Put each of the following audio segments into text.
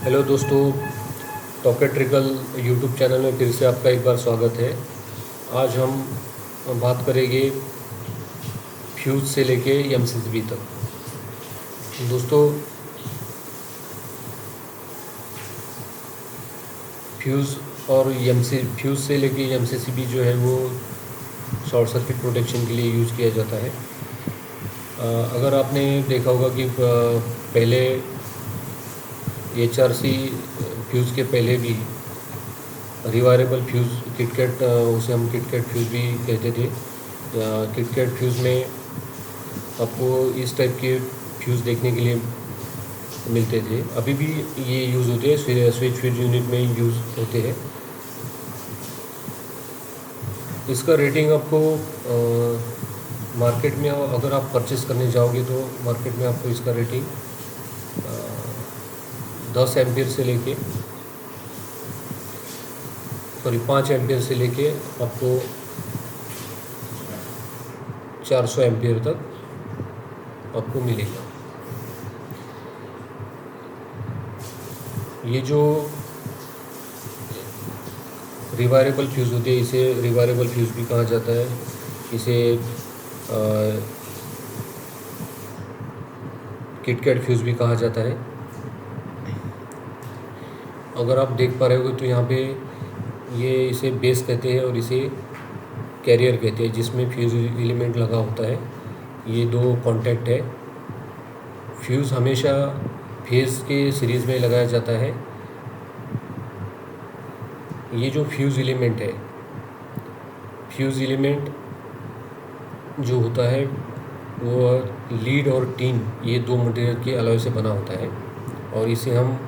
Hello दोस्तों, टॉकेट्रिकल YouTube channel में फिर से आपका एक बार स्वागत है। आज हम बात करेंगे फ्यूज़ से लेके एमसीबी तक। दोस्तों, फ्यूज़ और फ्यूज़ से लेके एमसीबी जो है वो शॉर्ट सर्किट प्रोटेक्शन के लिए यूज़ किया जाता है। अगर आपने देखा होगा कि पहले एचआरसी फ्यूज़ के पहले भी रिवायरेबल फ्यूज़ किटकैट, उसे हम किटकैट फ्यूज़ भी कहते थे। किटकैट फ्यूज़ में आपको इस टाइप के फ्यूज़ देखने के लिए मिलते थे। अभी भी ये यूज़ होते हैं, स्विच फ्यूज़ यूनिट में यूज़ होते हैं। इसका रेटिंग आपको मार्केट में अगर आप परचेस करने जाओगे तो मार्केट में आपको इसका रेटिंग 10 एम्पियर से लेके 5 एम्पियर से लेके आपको 400 एम्पियर तक आपको मिलेगा। ये जो रिवायरेबल फ्यूज़ होती है, इसे रिवायरेबल फ्यूज़ भी कहा जाता है। इसे किटकैट फ्यूज़ भी कहा जाता है। अगर आप देख पा रहे हो तो यहाँ पे ये इसे बेस कहते हैं और इसे कैरियर कहते हैं, जिसमें फ्यूज़ एलिमेंट लगा होता है। ये दो कॉन्टैक्ट है। फ्यूज़ हमेशा फेज़ के सीरीज़ में लगाया जाता है। ये जो फ्यूज़ एलिमेंट जो होता है वो लीड और टीन, ये दो मटेरियल के अलॉय से बना होता है और इसे हम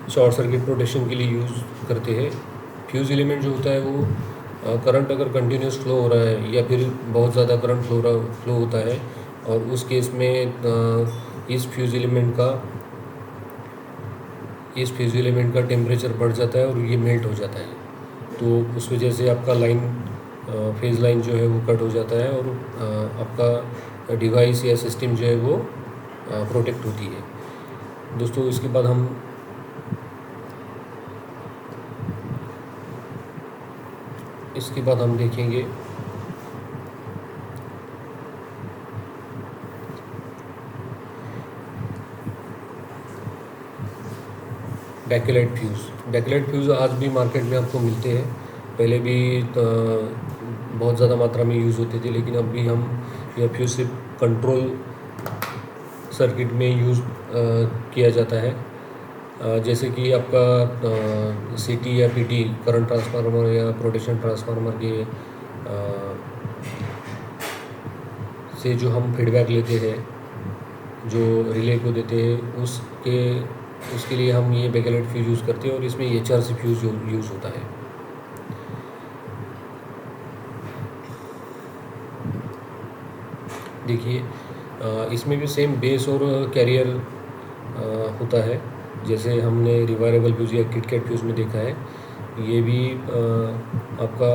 शॉर्ट सर्किट प्रोटेक्शन के लिए यूज़ करते हैं। फ्यूज़ एलिमेंट जो होता है वो करंट अगर कंटिन्यूस फ्लो हो रहा है या फिर बहुत ज़्यादा करंट फ्लो होता है और उस केस में इस फ्यूज़ एलिमेंट का टेम्परेचर बढ़ जाता है और ये मेल्ट हो जाता है। तो उस वजह से आपका फेज़ लाइन जो है वो कट हो जाता है और आपका डिवाइस या सिस्टम जो है वो प्रोटेक्ट होती है। दोस्तों, इसके बाद हम देखेंगे बैकलाइट फ्यूज़ आज भी मार्केट में आपको मिलते हैं। पहले भी बहुत ज़्यादा मात्रा में यूज़ होते थे, लेकिन अब भी हम यह फ्यूज़ सिर्फ कंट्रोल सर्किट में यूज़ किया जाता है। जैसे कि आपका सीटी या पीटी करंट ट्रांसफार्मर या प्रोटेक्शन ट्रांसफार्मर के से जो हम फीडबैक लेते हैं, जो रिले को देते हैं, उसके लिए हम ये बैकलाइट फ्यूज़ यूज़ करते हैं और इसमें एचआरसी फ्यूज़ यूज़ होता है। देखिए, इसमें भी सेम बेस और कैरियर होता है, जैसे हमने रिवायरेबल फ्यूज़ या किटकैट फ्यूज़ में देखा है। ये भी आपका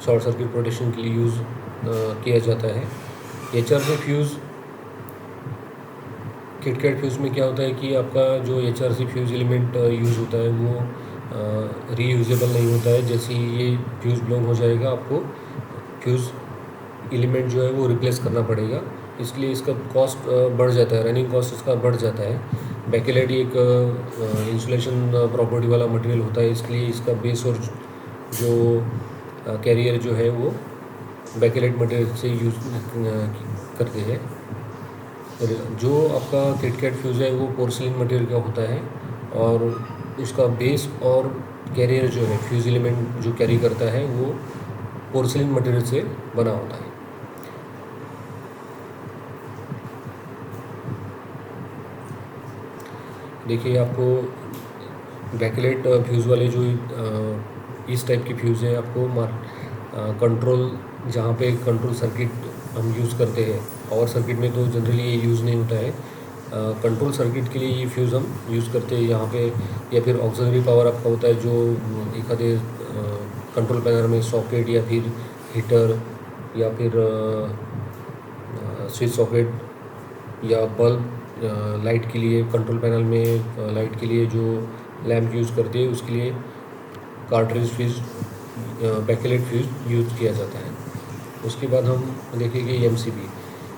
शॉर्ट सर्किट प्रोटेक्शन के लिए यूज़ किया जाता है। एचआरसी फ्यूज़ किटकैट फ्यूज़ में क्या होता है कि आपका जो एचआरसी फ्यूज़ एलिमेंट यूज़ होता है वो रीयूजेबल नहीं होता है। जैसे ही ये फ्यूज़ ब्लोन हो जाएगा, आपको फ्यूज़ एलिमेंट जो है वो रिप्लेस करना पड़ेगा। इसलिए इसका कॉस्ट बढ़ जाता है, रनिंग कॉस्ट इसका बढ़ जाता है। बैकलाइट एक इंसुलेशन प्रॉपर्टी वाला मटेरियल होता है, इसलिए इसका बेस और जो कैरियर जो है वो बैकलाइट मटेरियल से यूज़ करते हैं। जो आपका किटकैट फ्यूज़ है वो पोर्सिलिन मटेरियल का होता है और उसका बेस और कैरियर जो है, फ्यूज़ एलिमेंट जो कैरी करता है, वो पोर्सिलिन मटेरियल से बना होता है। देखिए, आपको बैकलाइट फ्यूज़ वाले जो इस टाइप के फ्यूज़ हैं, आपको कंट्रोल, जहाँ पे कंट्रोल सर्किट हम यूज़ करते हैं, पावर सर्किट में तो जनरली ये यूज़ नहीं होता है। कंट्रोल सर्किट के लिए ये फ्यूज़ हम यूज़ करते हैं यहाँ पे, या फिर ऑक्सिलरी पावर आपका होता है जो एक आधे कंट्रोल पैनल में सॉकेट या फिर हीटर या फिर स्विच सॉकेट या बल्ब लाइट के लिए कंट्रोल पैनल में लाइट के लिए जो लैम्प यूज़ करते हैं उसके लिए cartridge fuse backlight fuse use किया जाता है। उसके बाद हम देखेंगे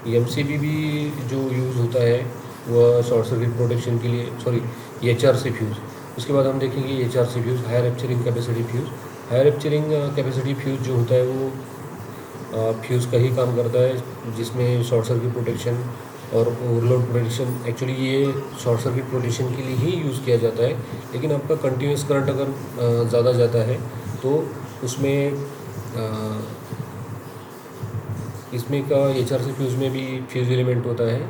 एमसीबी भी जो यूज़ होता है वह शॉर्ट सर्किट प्रोटेक्शन के लिए, सॉरी एचआरसी फ्यूज़। उसके बाद हम देखेंगे HRC fuse, higher rupturing capacity fuse. Higher rupturing capacity fuse जो होता है वो फ्यूज़ का ही काम करता है, जिसमें शॉर्ट सर्किट प्रोटेक्शन और ओवरलोड प्रोटेक्शन, एक्चुअली ये शॉर्ट सर्किट प्रोटेक्शन के लिए ही यूज़ किया जाता है। लेकिन आपका कंटिन्यूस करंट अगर ज़्यादा जाता है तो उसमें इसमें का एचआरसी फ्यूज़ में भी फ्यूज़ एलिमेंट होता है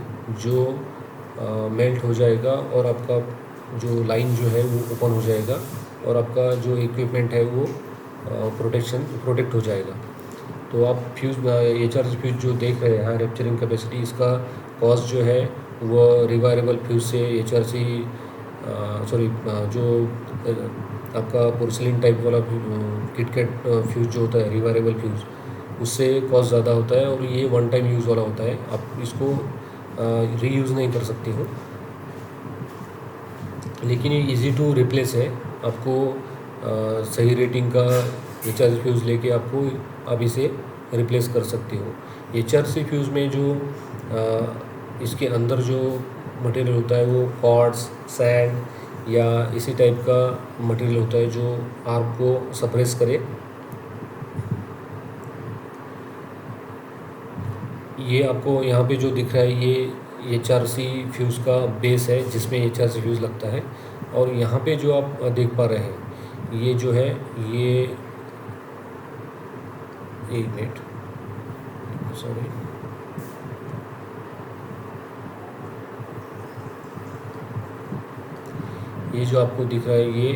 जो मेल्ट हो जाएगा और आपका जो लाइन जो है वो ओपन हो जाएगा और आपका जो इक्विपमेंट है वो प्रोटेक्ट हो जाएगा। तो आप फ्यूज़ एचआरसी फ्यूज़ जो देख रहे हैं हाई रप्चरिंग कैपेसिटी, इसका कॉस्ट जो है वह रिवायरेबल फ्यूज़ से एचआरसी सॉरी जो आपका पोर्सिलिन टाइप वाला किटकैट फ्यूज़ जो होता है रिवायरेबल फ्यूज़, उससे कॉस्ट ज़्यादा होता है और ये वन टाइम यूज़ वाला होता है। आप इसको रीयूज़ नहीं कर सकते हो, लेकिन ये इजी टू रिप्लेस है। आपको सही रेटिंग का एचआरसी फ्यूज़ लेके आप इसे रिप्लेस कर सकते हो। एचआरसी फ्यूज़ में जो इसके अंदर जो मटेरियल होता है वो क्वार्ट्ज, सैंड या इसी टाइप का मटेरियल होता है जो आर्क को सप्रेस करे। ये आपको यहाँ पे जो दिख रहा है ये एचआरसी फ्यूज़ का बेस है जिसमें एचआरसी फ्यूज़ लगता है। और यहाँ पे जो आप देख पा रहे हैं ये जो है ये एक मिनट सॉरी ये जो आपको दिख रहा है ये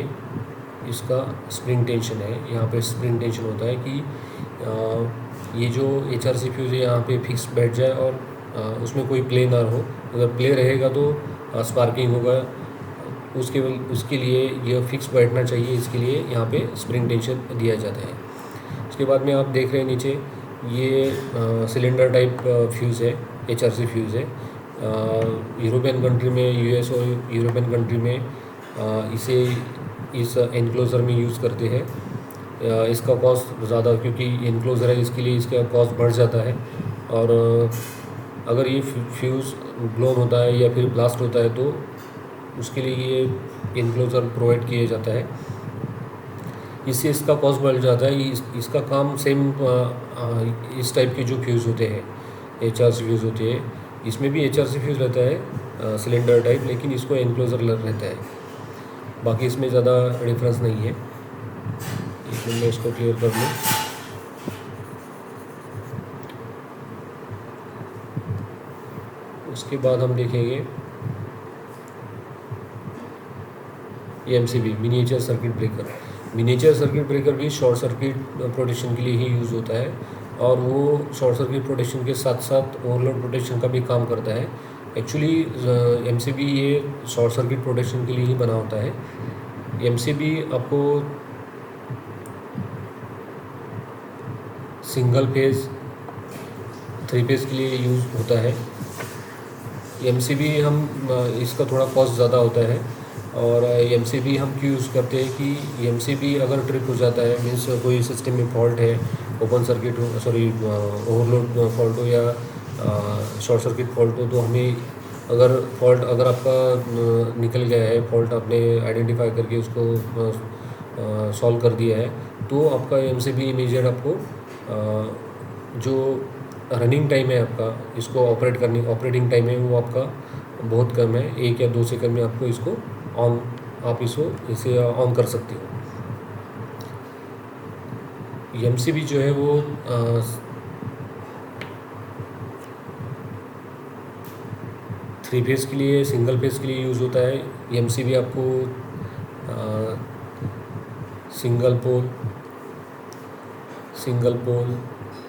इसका स्प्रिंग टेंशन है। यहाँ पे स्प्रिंग टेंशन होता है कि ये जो एचआरसी फ्यूज़ है यहाँ पे फिक्स बैठ जाए और उसमें कोई प्ले ना हो। अगर प्ले रहेगा तो स्पार्किंग होगा, उसके लिए यह फिक्स बैठना चाहिए, इसके लिए यहाँ पे स्प्रिंग टेंशन दिया जाता है। उसके बाद में आप देख रहे हैं नीचे ये सिलेंडर टाइप फ्यूज़ है, एचआरसी फ्यूज़ है। यूरोपियन कंट्री में, यूएस और यूरोपियन कंट्री में इसे इस एनक्लोज़र में यूज़ करते हैं। इसका कॉस्ट ज़्यादा, क्योंकि एनक्लोज़र है इसके लिए इसका कॉस्ट बढ़ जाता है। और अगर ये फ्यूज़ ब्लोन होता है या फिर ब्लास्ट होता है तो उसके लिए ये एनक्लोज़र प्रोवाइड किया जाता है, इससे इसका कॉस्ट बढ़ जाता है। इसका काम सेम इस टाइप के जो फ्यूज़ होते हैं एचआरसी फ्यूज़ होते हैं, इसमें भी एचआरसी फ्यूज़ रहता है सिलेंडर टाइप, लेकिन इसको एनक्लोज़र रहता है। बाकी इसमें ज़्यादा डिफरेंस नहीं है। एक मिनट में इसको क्लियर कर लूँ। उसके बाद हम देखेंगे MCB, miniature circuit breaker. Miniature circuit breaker भी शॉर्ट सर्किट प्रोटेक्शन के लिए ही यूज़ होता है और वो शॉर्ट सर्किट प्रोटेक्शन के साथ साथ ओवरलोड प्रोटेक्शन का भी काम करता है। एक्चुअली एमसीबी ये शॉर्ट सर्किट प्रोटेक्शन के लिए ही बना होता है। एमसीबी आपको सिंगल फेज़, 3 फेज़ के लिए यूज़ होता है। एमसीबी हम इसका थोड़ा कॉस्ट ज़्यादा होता है। और एमसीबी हम क्यों यूज़ करते हैं कि एमसीबी अगर ट्रिप हो जाता है, मीन्स कोई सिस्टम में फॉल्ट है, ओपन सर्किट हो, सॉरी ओवरलोड फॉल्ट हो या शॉर्ट सर्किट फॉल्ट हो, तो हमें अगर आपका निकल गया है फॉल्ट, आपने आइडेंटिफाई करके उसको सॉल्व कर दिया है, तो आपका एमसीबी इमीडिएट आपको जो रनिंग टाइम है आपका इसको ऑपरेटिंग टाइम है वो आपका बहुत कम है, 1 या 2 सेकंड में आपको इसको इसे ऑन कर सकते हो। एमसीबी जो है वो 3 फेज़ के लिए, सिंगल फेज़ के लिए यूज़ होता है। एमसीबी आपको सिंगल पोल,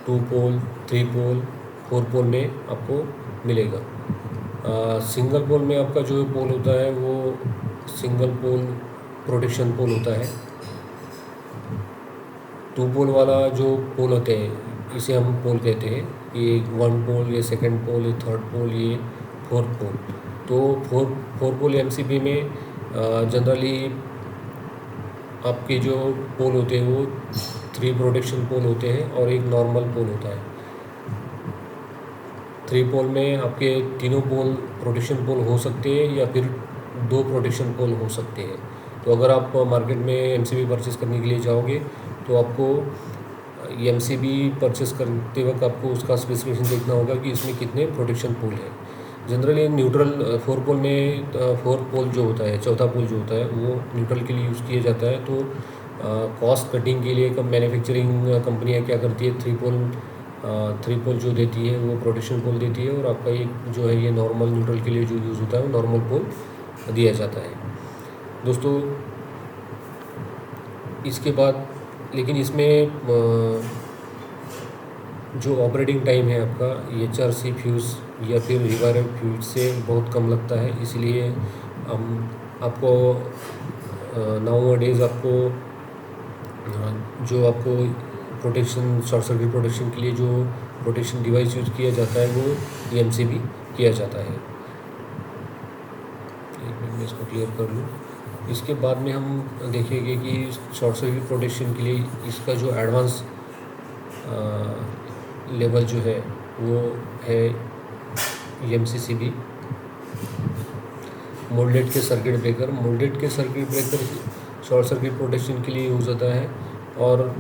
2 पोल, 3 पोल, 4 पोल में आपको मिलेगा। सिंगल पोल में आपका जो पोल होता है वो सिंगल पोल प्रोटेक्शन पोल होता है। 2 पोल वाला जो पोल होते हैं इसे हम पोल कहते हैं। ये 1 पोल, ये 2nd पोल, ये 3rd पोल, ये 4th पोल। तो फोर पोल एमसीबी में जनरली आपके जो पोल होते हैं वो 3 प्रोटेक्शन पोल होते हैं और एक नॉर्मल पोल होता है। 3 पोल में आपके तीनों पोल प्रोटेक्शन पोल हो सकते हैं या फिर 2 प्रोटेक्शन पोल हो सकते हैं। तो अगर आप मार्केट में एमसीबी परचेस करने के लिए जाओगे तो आपको एमसीबी परचेस करते वक्त आपको उसका स्पेसिफिकेशन देखना होगा कि इसमें कितने प्रोटेक्शन पोल है। जनरली न्यूट्रल 4 पोल में 4 पोल जो होता है, चौथा पोल जो होता है वो न्यूट्रल के लिए यूज़ किया जाता है। तो कॉस्ट कटिंग के लिए मैन्युफैक्चरिंग कंपनियां क्या करती है, 3 पोल जो देती है वो प्रोटेक्शन पोल देती है और आपका ये जो है ये नॉर्मल न्यूट्रल के लिए जो यूज़ होता है वो नॉर्मल पोल दिया जाता है दोस्तों। इसके बाद लेकिन इसमें जो ऑपरेटिंग टाइम है आपका HRC फ्यूज़ या फिर रिवायर फ्यूज़ से बहुत कम लगता है, इसलिए हम आपको नाउ डेज़ आपको जो आपको प्रोटेक्शन शॉर्ट सर्किट प्रोटेक्शन के लिए जो प्रोटेक्शन डिवाइस यूज़ किया जाता है वो एमसीबी किया जाता है। एक मिनट में इसको क्लियर कर लूँ। इसके बाद में हम देखेंगे कि शॉर्ट सर्किट प्रोटेक्शन के लिए इसका जो एडवांस लेवल जो है वो है MCCB, मोल्डेड के सर्किट ब्रेकर। मोल्डेड के circuit breaker short circuit protection के लिए यूज़ होता है और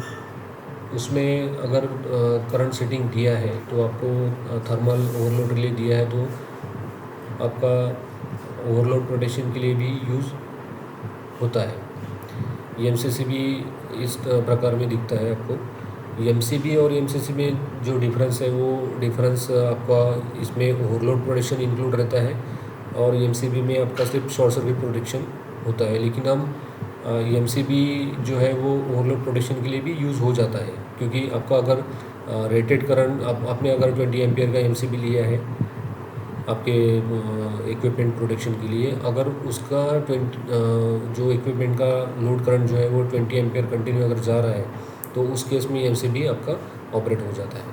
उसमें अगर करंट सेटिंग दिया है तो आपको थर्मल ओवरलोड रिले दिया है तो आपका ओवरलोड प्रोटेक्शन के लिए भी यूज़ होता है। MCCB इस प्रकार में दिखता है आपको। MCB और MCCB में जो डिफरेंस है वो डिफरेंस आपका इसमें ओवरलोड प्रोटेक्शन इंक्लूड रहता है और MCB में आपका सिर्फ शॉर्ट सर्किट प्रोटेक्शन होता है। लेकिन हम MCB जो है वो ओवरलोड प्रोटेक्शन के लिए भी यूज़ हो जाता है, क्योंकि आपका अगर रेटेड करंट आपने अगर 20 एम्पियर का MCB लिया है आपके इक्विपमेंट प्रोटेक्शन के लिए, अगर उसका जो इक्विपमेंट का लोड करंट जो है वो 20 एम्पियर कंटिन्यू अगर जा रहा है तो उस केस में MCB आपका ऑपरेट हो जाता है।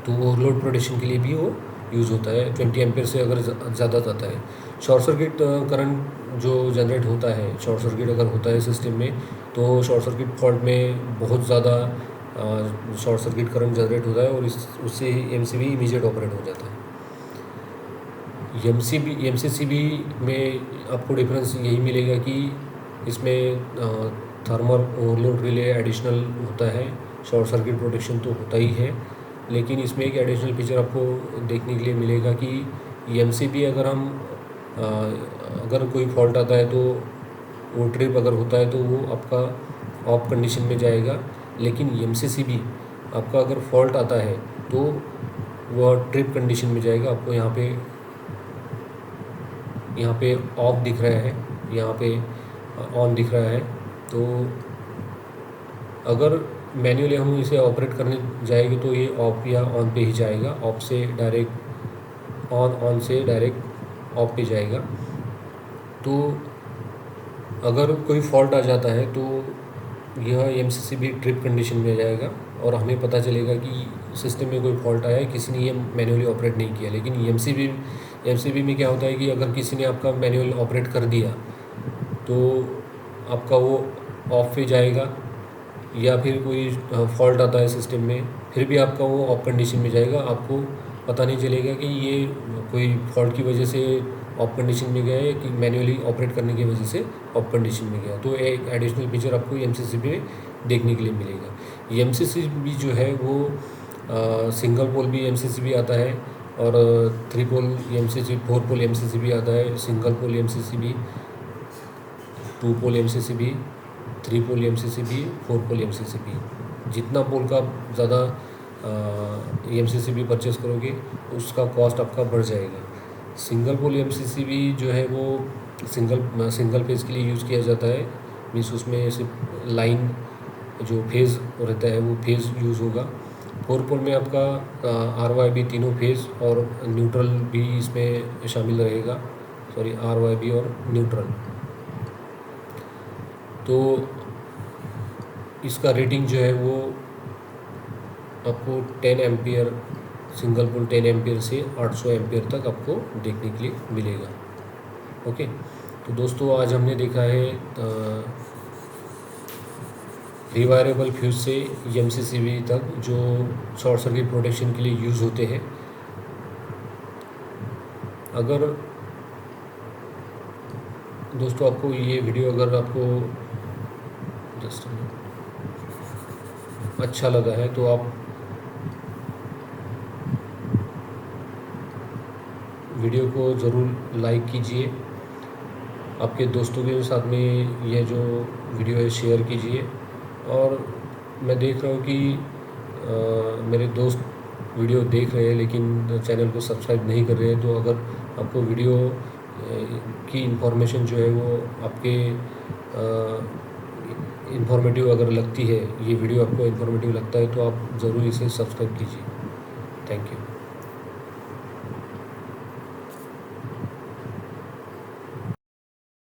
तो ओवरलोड प्रोटेक्शन के लिए भी वो यूज़ होता है 20 एम्पियर से अगर ज़्यादा जाता है। शॉर्ट सर्किट करंट जो जनरेट होता है, शॉर्ट सर्किट अगर होता है सिस्टम में तो शॉर्ट सर्किट फॉल्ट में बहुत ज़्यादा शॉर्ट सर्किट करंट जनरेट होता है और उससे MCB इमीडिएट ऑपरेट हो जाता है। MCCB में आपको डिफरेंस यही मिलेगा कि इसमें थर्मल ओवरलोड रिले एडिशनल होता है, शॉर्ट सर्किट प्रोटेक्शन तो होता ही है, लेकिन इसमें एक एडिशनल फीचर आपको देखने के लिए मिलेगा कि MCB अगर हम अगर कोई फॉल्ट आता है तो वो ट्रिप अगर होता है तो वो आपका ऑफ कंडीशन में जाएगा। लेकिन MCCB आपका अगर फॉल्ट आता है तो वह ट्रिप कंडीशन में जाएगा। आपको यहाँ पे ऑफ दिख रहा है, यहाँ पे ऑन दिख रहा है। तो अगर मैन्युअली हम इसे ऑपरेट करने जाएंगे तो ये ऑफ या ऑन पे ही जाएगा, ऑफ से डायरेक्ट ऑन से डायरेक्ट ऑफ पे जाएगा। तो अगर कोई फॉल्ट आ जाता है तो यह MCCB ट्रिप कंडीशन में जाएगा और हमें पता चलेगा कि सिस्टम में कोई फॉल्ट आया है, किसी ने ये मैन्युअली ऑपरेट नहीं किया। लेकिन MCB में क्या होता है कि अगर किसी ने आपका मैन्युअल ऑपरेट कर दिया तो आपका वो ऑफ पे जाएगा, या फिर कोई फॉल्ट आता है सिस्टम में फिर भी आपका वो ऑफ कंडीशन में जाएगा। आपको पता नहीं चलेगा कि ये कोई फॉल्ट की वजह से ऑफ कंडीशन में गया है कि मैन्युअली ऑपरेट करने की वजह से ऑफ कंडीशन में गया। तो एक एडिशनल फीचर आपको MCCB में देखने के लिए मिलेगा। MCCB जो है वो सिंगल पोल भी MCCB आता है और 3 पोल MCCB, 4 पोल MCCB आता है, सिंगल पोल MCCB, 2 पोल MCCB, 3 पोल MCCB, 4 पोल MCCB। जितना पोल का ज़्यादा MCCB परचेस करोगे उसका कॉस्ट आपका बढ़ जाएगा। सिंगल पोल MCCB जो है वो सिंगल फेज़ के लिए यूज़ किया जाता है, मीन्स उसमें सिर्फ लाइन जो फेज़ रहता है वो फेज़ यूज़ होगा। 4 पोल में आपका RYB तीनों फेज़ और न्यूट्रल भी इसमें शामिल रहेगा, सॉरी RYB और न्यूट्रल। तो इसका रेटिंग जो है वो आपको 10 एम्पियर सिंगल पोल 10 एम्पियर से 800 एम्पियर तक आपको देखने के लिए मिलेगा। ओके, तो दोस्तों आज हमने देखा है रिवायरेबल फ्यूज़ से MCCB तक जो शॉर्ट सर्किट प्रोटेक्शन के लिए यूज़ होते हैं। अगर दोस्तों आपको ये वीडियो अगर आपको जस्ट अच्छा लगा है तो आप वीडियो को ज़रूर लाइक कीजिए, आपके दोस्तों के साथ में यह जो वीडियो है शेयर कीजिए। और मैं देख रहा हूँ कि मेरे दोस्त वीडियो देख रहे हैं लेकिन चैनल को सब्सक्राइब नहीं कर रहे हैं। तो अगर आपको वीडियो की इन्फॉर्मेशन जो है वो आपके इन्फॉर्मेटिव अगर लगती है, ये वीडियो आपको इन्फॉर्मेटिव लगता है तो आप ज़रूर इसे सब्सक्राइब कीजिए। Thank you.